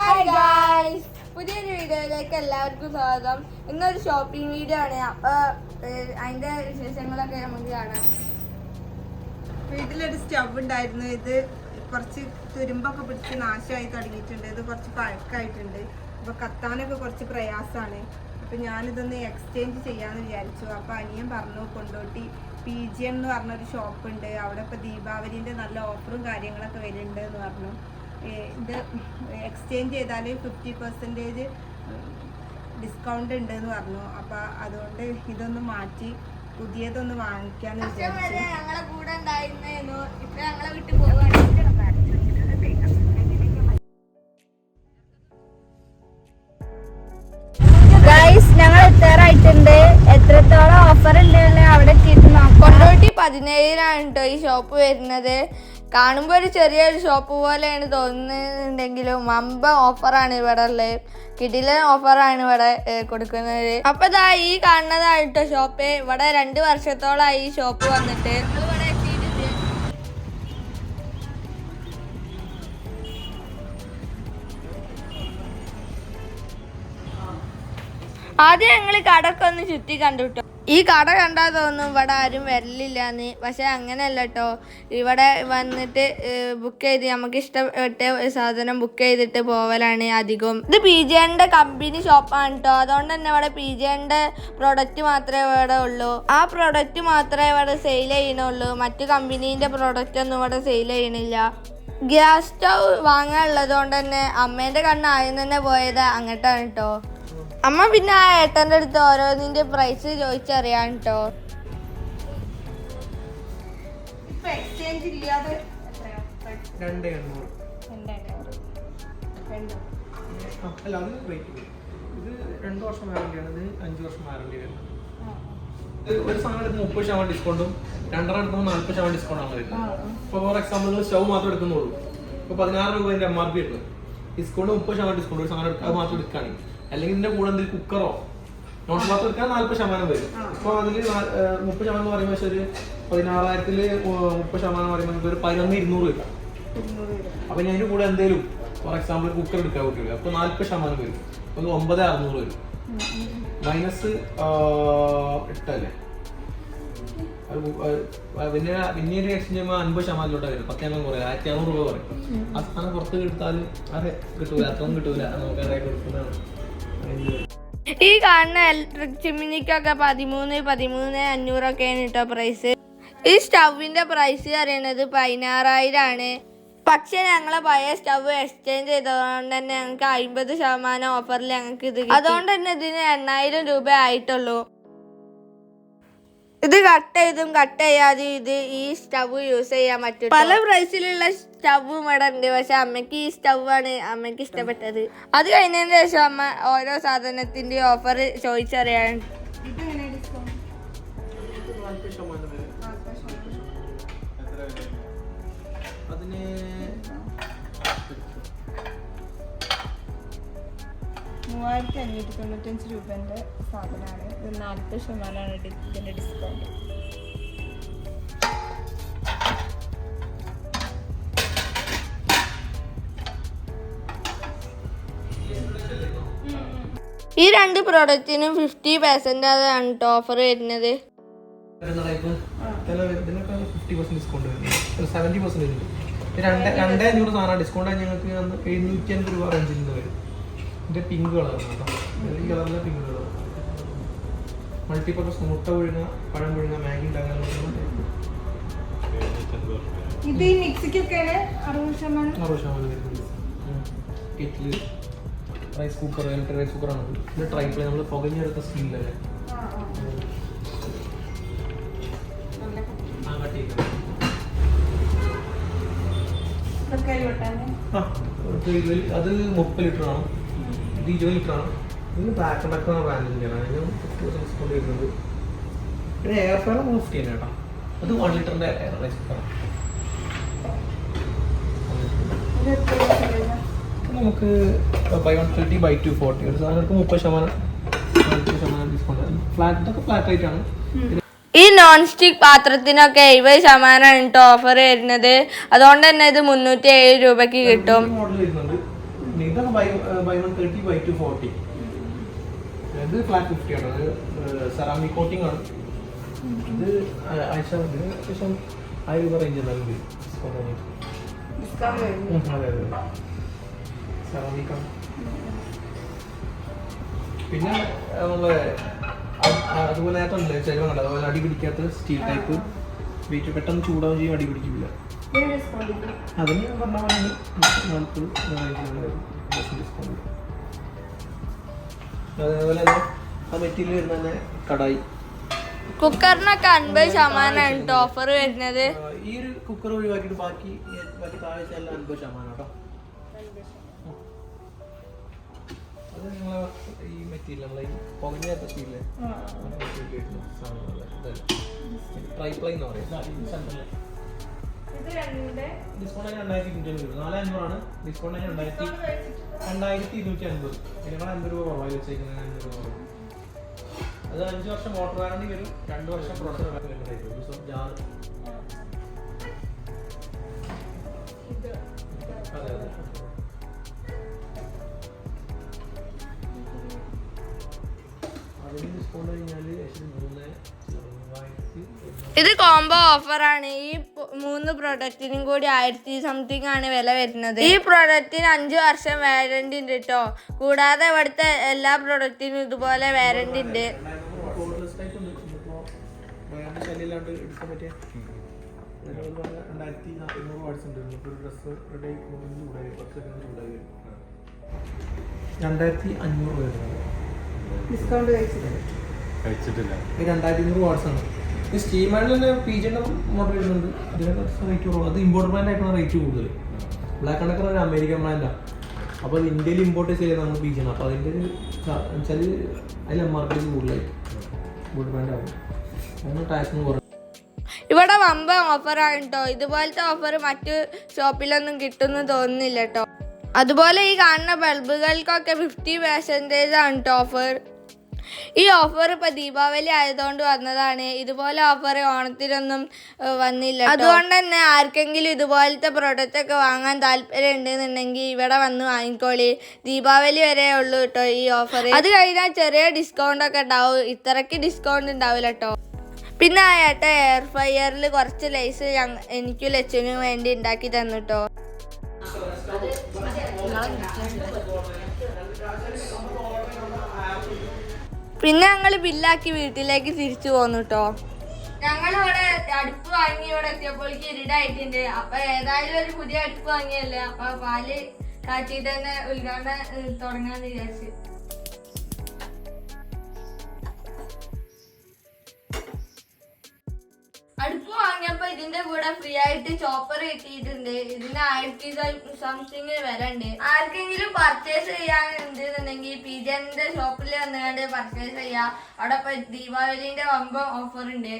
Hi guys, പുതിയൊരു വീഡിയോയിലേക്ക് എല്ലാവർക്കും സ്വാഗതം. ഇന്നൊരു ഷോപ്പിംഗ് വീഡിയോ ആണ്. അപ്പോൾ അതിൻ്റെ വിശേഷങ്ങളൊക്കെ നമുക്ക് കാണാം. വീട്ടിലൊരു സ്റ്റവ് ഉണ്ടായിരുന്നു. ഇത് കുറച്ച് തുരുമ്പൊക്കെ പിടിച്ച് നാശമായി തുടങ്ങിയിട്ടുണ്ട്. ഇത് കുറച്ച് പഴക്കമായിട്ടുണ്ട്. അപ്പോൾ കത്താനൊക്കെ കുറച്ച് പ്രയാസമാണ്. അപ്പോൾ ഞാനിതൊന്ന് എക്സ്ചേഞ്ച് ചെയ്യാമെന്ന് വിചാരിച്ചു. അപ്പോൾ അനിയൻ പറഞ്ഞു കൊണ്ടോട്ടി PG എന്ന് പറഞ്ഞൊരു ഷോപ്പുണ്ട്, അവിടെ ഇപ്പോൾ ദീപാവലിൻ്റെ നല്ല ഓഫറും കാര്യങ്ങളൊക്കെ വരുന്നുണ്ട് എന്ന് പറഞ്ഞു. ഇത് എക്സ്ചേഞ്ച് ചെയ്താൽ 50% ഡിസ്കൗണ്ട് ഉണ്ട് എന്ന് പറഞ്ഞു. അപ്പോൾ അതുകൊണ്ട് ഇതൊന്ന് മാറ്റി പുതിയതൊന്ന് വാങ്ങിക്കാന്ന് വിചാരിച്ചു. ഞങ്ങളെ കൂടെ ഉണ്ടായിരുന്നു. ഇപ്പൊ ഞങ്ങളെ വിട്ടു പോവാണ്. ഞങ്ങൾ എത്താറായിട്ടുണ്ട്. എത്രത്തോളം ഓഫർ ഉണ്ട് അവിടെ കൊണ്ടോട്ടി 17-നാണ് കേട്ടോ ഈ ഷോപ്പ് വരുന്നത്. കാണുമ്പോൾ ഒരു ചെറിയൊരു ഷോപ്പ് പോലെയാണ് തോന്നുന്നുണ്ടെങ്കിലും വമ്പ ഓഫറാണ് ഇവിടെ ഉള്ളത്. കിടിലൻ ഓഫറാണ് ഇവിടെ കൊടുക്കുന്നത്. അപ്പോൾ ഇതാ ഈ കാണുന്നതാണ് കേട്ടോ ഷോപ്പ്. ഇവിടെ 2 വർഷത്തോളമായി ഈ ഷോപ്പ് വന്നിട്ട്. ആദ്യം ഞങ്ങൾ കടയൊക്കെ ഒന്ന് ചുറ്റി കണ്ടു കേട്ടോ. ഈ കട കണ്ടാൽ തോന്നും ഇവിടെ ആരും വരലില്ലാന്ന്. പക്ഷെ അങ്ങനെയല്ല കേട്ടോ. ഇവിടെ വന്നിട്ട് ബുക്ക് ചെയ്ത് നമുക്ക് ഇഷ്ടപ്പെട്ട സാധനം ബുക്ക് ചെയ്തിട്ട് പോവലാണ് അധികം. ഇത് PGന്റെ കമ്പനി ഷോപ്പാണ് കേട്ടോ. അതുകൊണ്ട് തന്നെ ഇവിടെ PGന്റെ പ്രൊഡക്റ്റ് മാത്രമേ ഇവിടെ ഉള്ളൂ. ആ പ്രൊഡക്റ്റ് മാത്രമേ ഇവിടെ സെയിൽ ചെയ്യണുള്ളൂ. മറ്റു കമ്പനീൻ്റെ പ്രൊഡക്റ്റ് ഒന്നും ഇവിടെ സെയിൽ ചെയ്യണില്ല. ഗ്യാസ് സ്റ്റൗ വാങ്ങാനുള്ളത് കൊണ്ട് തന്നെ അമ്മേൻ്റെ കണ്ണ് ആദ്യം തന്നെ പോയത് അങ്ങോട്ടാണ് കേട്ടോ. അമ്മ പിന്നെ ആ ഏട്ടൻ്റെ അടുത്ത് ഓരോന്നിന്റെ പ്രൈസ് ചോദിച്ചറിയാൻ കേട്ടോ. എക്സ്ചേഞ്ച് ഇല്ലാതെ അല്ല അത് റേറ്റ് ഇത് 2 വർഷം വാറണ്ടിയാണ്. ഇത് 5 വർഷം വാറണ്ടി വരുന്നത്. ഒരു സാധനം എടുത്ത് 30% ഡിസ്കൗണ്ടും 2 എടുക്കുമ്പോൾ 40% ഡിസ്കൗണ്ട് ആണ് വരുന്നത്. ഇപ്പോൾ ഫോർ എക്സാമ്പിൾ സ്റ്റവ് മാത്രം എടുക്കുന്നുള്ളൂ. ഇപ്പോൾ 16 രൂപേൻ്റെ MRP എടുക്കുന്നത്. Discount 30% discount. ഒരു സാധനം എടുക്കുക അത് മാത്രം എടുക്കുകയാണെങ്കിൽ. അല്ലെങ്കിൽ ഇതിന്റെ കൂടെ എന്തെങ്കിലും കുക്കറോ നോൺ പാത്രം എടുക്കാൻ 40% വരും. ഇപ്പോൾ അതിൽ 30% എന്ന് പറയുമ്പോൾ പക്ഷേ ഒരു 16,000-ൽ 30% പറയുമ്പോൾ ഒരു 11,200 വരും. അപ്പൊ ഞാൻ അതിന്റെ കൂടെ എന്തെങ്കിലും ഫോർ എക്സാമ്പിൾ കുക്കർ എടുക്കാൻ പറ്റില്ല. അപ്പൊ 40% വരും. അപ്പൊ 9,600 വരും. മൈനസ് 8 അല്ലേ. പിന്നെ ഒരു എക്സ്ചേഞ്ച് ചെയ്യുമ്പോൾ 50% വരും. 10,000 കുറയും. 1,500 രൂപ പറയും. ആ സാധനം പുറത്ത് എടുത്താൽ അതെ കിട്ടൂല, അത്രയൊന്നും കിട്ടൂല. നമുക്ക് അറിയാൻ കൊടുക്കുന്നതാണ്. ഈ കാണുന്ന ഇലക്ട്രിക് ചിമ്മിനിക്കൊക്കെ 13,500 ഒക്കെയാണ് കേട്ടോ പ്രൈസ്. ഈ സ്റ്റൗവിന്റെ പ്രൈസ് അറിയണത് 16,000 ആണ്. പക്ഷെ ഞങ്ങളെ പഴയ സ്റ്റവ് എക്സ്ചേഞ്ച് ചെയ്തതുകൊണ്ട് തന്നെ ഞങ്ങൾക്ക് 50% ഓഫറിൽ ഞങ്ങൾക്ക് ഇത് കിട്ടി. അതുകൊണ്ട് തന്നെ ഇതിന് 8,000 രൂപ ആയിട്ടുള്ളൂ. ഇത് കട്ട് ചെയ്തും കട്ട് ചെയ്യാതെ ഇത് ഈ സ്റ്റവ് യൂസ് ചെയ്യാൻ പറ്റും. പല പ്രൈസിലുള്ള സ്റ്റവും ഇവിടെ ഉണ്ട്. പക്ഷെ അമ്മയ്ക്ക് ഈ സ്റ്റവാണ് അമ്മയ്ക്ക് ഇഷ്ടപ്പെട്ടത്. അത് കഴിഞ്ഞതിന് ശേഷം അമ്മ ഓരോ സാധനത്തിന്റെ ഓഫർ ചോദിച്ചറിയാൻ. അതിന് 3,595 രൂപന്റെ സാധനമാണ്. ഇത് 40% ഇതിന്റെ ഡിസ്കൗണ്ട്. ഈ 2 പ്രോഡക്റ്റിനും 50% ആണ് കേട്ടോ ഓഫർ വരുന്നത്. 50% ഡിസ്കൗണ്ട് വരുന്നത് 70% ഉണ്ട്. 2,500 സാധനം ഡിസ്കൗണ്ട് ആയി ഞങ്ങൾക്ക് 750 രൂപ റേഞ്ചിൽ നിന്ന് വരും. ഇതിന്റെ പിങ്ക് കളറാണ് കേട്ടോ. ഈ കളറിലെ പിങ്ക് കളർ മൾട്ടിപ്പർപ്പസ് മുട്ട പുഴുങ്ങ, പഴം പുഴുങ്ങ, മാഗി ഉണ്ടാക്കാൻ. ഇത് ഈ മിക്സിക്കൊക്കെയാണ് 60% വരുന്നത്. Kettle, rice cooker, electric rice കുക്കറാണ്. ഇത് ട്രൈപ്ലേ നമ്മൾ പുകഞ്ഞെടുത്ത സ്റ്റീലല്ലേ. അത് 30 ലിറ്റർ ആണ്. ഇത് 20 ലിറ്റർ ആണ്. ഇത് ബ്ലാക്ക് എന്ന ബ്രാൻഡിൻ്റെയാണ്. അതിന് 50% ഡിസ്കൗണ്ട് വരുന്നത്. പിന്നെ എയർ ഫയർ 50 തന്നെ കേട്ടോ. അത് 1 ലിറ്ററിൻ്റെ റൈസ് കുക്കറാണ്. നമുക്ക് ബൈ 130 ബൈ 240 ഒരു സാധനം 30% ഡിസ്കൗണ്ട്. ഫ്ലാറ്റൊക്കെ ഫ്ലാറ്റ് റേറ്റ് ആണ്. ഈ നോൺ സ്റ്റിക് പാത്രത്തിനൊക്കെ 70% കേട്ടോ ഓഫർ വരുന്നത്. അതുകൊണ്ട് തന്നെ ഇത് 307 രൂപയ്ക്ക് കിട്ടും. മോഡൽ വരുന്നുണ്ട്. പിന്നെ ഇതൊക്കെ ബൈ 130 ബൈ 240. ഇത് ഫ്ലാറ്റ് 50 ആണ്. അത് സെറാമിക് കോട്ടിംഗ് ആണ്. ഇത് അത്യാവശ്യം 1000 രൂപ റേഞ്ച് എന്നാലും അതെ അതെ സെറാമിക് ആണ്. പിന്നെ നമ്മളെ അതുപോലെ നേരത്തെ ചിലവുണ്ട്. അതുപോലെ അടി പിടിക്കാത്ത സ്റ്റീൽ ടൈപ്പ് വെയിറ്റ് പെട്ടെന്ന് ചൂടാവും ചെയ്യും, അടി പിടിക്കില്ല. അതിന് ഞാൻ പറഞ്ഞ പോലെ 40% ഡിസ്കൗണ്ട്. അതേപോലെ ആ മെറ്റീരിയൽ വരുന്ന തന്നെ കടായി. കുക്കറിനൊക്കെ 50% കേട്ടോ ഓഫർ വരുന്നത്. ഈ ഒരു കുക്കർ ഒഴിവാക്കിയിട്ട് ബാക്കി താഴെ 50% കേട്ടോ. അത് നിങ്ങളെ ഈ മെറ്റീരിയൽ നമ്മളെ ഈ പൊങ്ങാത്ത സ്റ്റീല് ട്രൈപ്ലൈ എന്ന് പറയും. ഡിസ്കൗണ്ട് 2250 വരും. 4500 ഡിസ്കൗണ്ട് 2250. നിങ്ങൾ 50 രൂപ കുറവായി വെച്ചേക്കുന്നത്. 50 രൂപ കുറവ്. അത് 5 വർഷം വാട്ടർ വാറണ്ടി വരും, 2 വർഷം പ്രൊസർ വരുന്നുണ്ടായിരിക്കും. ജാർ അതെ അതെ. അതിന് ഡിസ്കൗണ്ട് കഴിഞ്ഞാൽ 3000. ഇത് കോംബോ ഓഫറാണ്. ഈ 3 പ്രൊഡക്റ്റിനും കൂടി 1000 സംതിങ് ആണ് വില വരുന്നത്. ഈ പ്രൊഡക്റ്റിന് 5 വർഷം വാറണ്ടി ഉണ്ട് കേട്ടോ. കൂടാതെ ഇവിടുത്തെ എല്ലാ പ്രൊഡക്റ്റിനും ഇതുപോലെ വാറണ്ടി ഉണ്ട്. ഡിസ്കൗണ്ട് കഴിച്ചിട്ടില്ല. 2200 വാട്ട്സ് ആണ്. ഈ സ്റ്റീം ആൻഡിൽ തന്നെ PG-ന്റെ മോഡൽ വരുന്നുണ്ട്. ഇതിനൊക്കെ റേറ്റ് കുറവ്. അത് ഇമ്പോർട്ട് ബ്രാൻഡ് ആയിട്ടാണ് റേറ്റ് കൂടുതൽ. ബ്ലാക്ക് ആൻഡ് ഒരു അമേരിക്കൻ ബ്രാൻഡാണ്. അപ്പോൾ അത് ഇന്ത്യയിൽ ഇമ്പോർട്ട് ചെയ്യുന്നത് നമ്മൾ PG ആണ്. അപ്പോൾ അതിൻ്റെ ഒരു വെച്ചാൽ അതിൽ MRP കൂടുതലായിട്ട് ഇമ്പോർട്ട് ബ്രാൻഡ് ആകും. അങ്ങനെ ടാക്സിന് കുറവ്. ഇവിടെ വമ്പ ഓഫറാണ് കേട്ടോ. ഇതുപോലത്തെ ഓഫർ മറ്റു ഷോപ്പിലൊന്നും കിട്ടുമെന്ന് തോന്നുന്നില്ല കേട്ടോ. അതുപോലെ ഈ കാണുന്ന ബൾബുകൾക്കൊക്കെ 50% ആണ് കേട്ടോ ഓഫർ. ഈ ഓഫർ ഇപ്പോൾ ദീപാവലി ആയതുകൊണ്ട് വന്നതാണ്. ഇതുപോലെ ഓഫർ ഓണത്തിനൊന്നും വന്നില്ല. അതുകൊണ്ട് തന്നെ ആർക്കെങ്കിലും ഇതുപോലത്തെ പ്രൊഡക്റ്റ് ഒക്കെ വാങ്ങാൻ താല്പര്യം ഉണ്ടെന്നുണ്ടെങ്കിൽ ഇവിടെ വന്ന് വാങ്ങിക്കോളി. ദീപാവലി വരെ ഉള്ളൂ കേട്ടോ ഈ ഓഫർ. അത് കഴിഞ്ഞാൽ ചെറിയ ഡിസ്കൗണ്ട് ഒക്കെ ഉണ്ടാവും. ഇത്രയ്ക്ക് ഡിസ്കൗണ്ട് ഉണ്ടാവില്ല കേട്ടോ. പിന്നെ ആയിട്ട് എയർ ഫ്രയറിൽ കുറച്ച് ലൈസ് എനിക്കും ലച്ചുവിനും വേണ്ടി ഉണ്ടാക്കി തന്നു കേട്ടോ. പിന്നെ ഞങ്ങൾ ബില്ലാക്കി വീട്ടിലേക്ക് തിരിച്ചു പോന്നു കേട്ടോ. ഞങ്ങളിവിടെ അടുപ്പ് വാങ്ങി ഇവിടെ എത്തിയപ്പോഴേക്ക് ഇരുടായിട്ടുണ്ട്. അപ്പൊ ഏതായാലും ഒരു പുതിയ അടുപ്പ് വാങ്ങിയല്ലേ, അപ്പൊ പാല് കാച്ചിട്ട് തന്നെ ഉദ്ഘാടനം തുടങ്ങാന്ന് വിചാരിച്ചു. അടുപ്പ് വാങ്ങിയപ്പോ ഇതിന്റെ കൂടെ ഫ്രീ ആയിട്ട് ചോപ്പർ കിട്ടിയിട്ടുണ്ട്. ഇതിന് 1000 സംതിങ് വരണ്ട്. ആർക്കെങ്കിലും പർച്ചേസ് ചെയ്യാനുണ്ടെന്നുണ്ടെങ്കിൽ PG-ന്റെ ഷോപ്പിൽ വന്നുകൊണ്ട് പർച്ചേസ് ചെയ്യാം. അവിടെ ദീപാവലിന്റെ വമ്പ ഓഫർ ഉണ്ട്.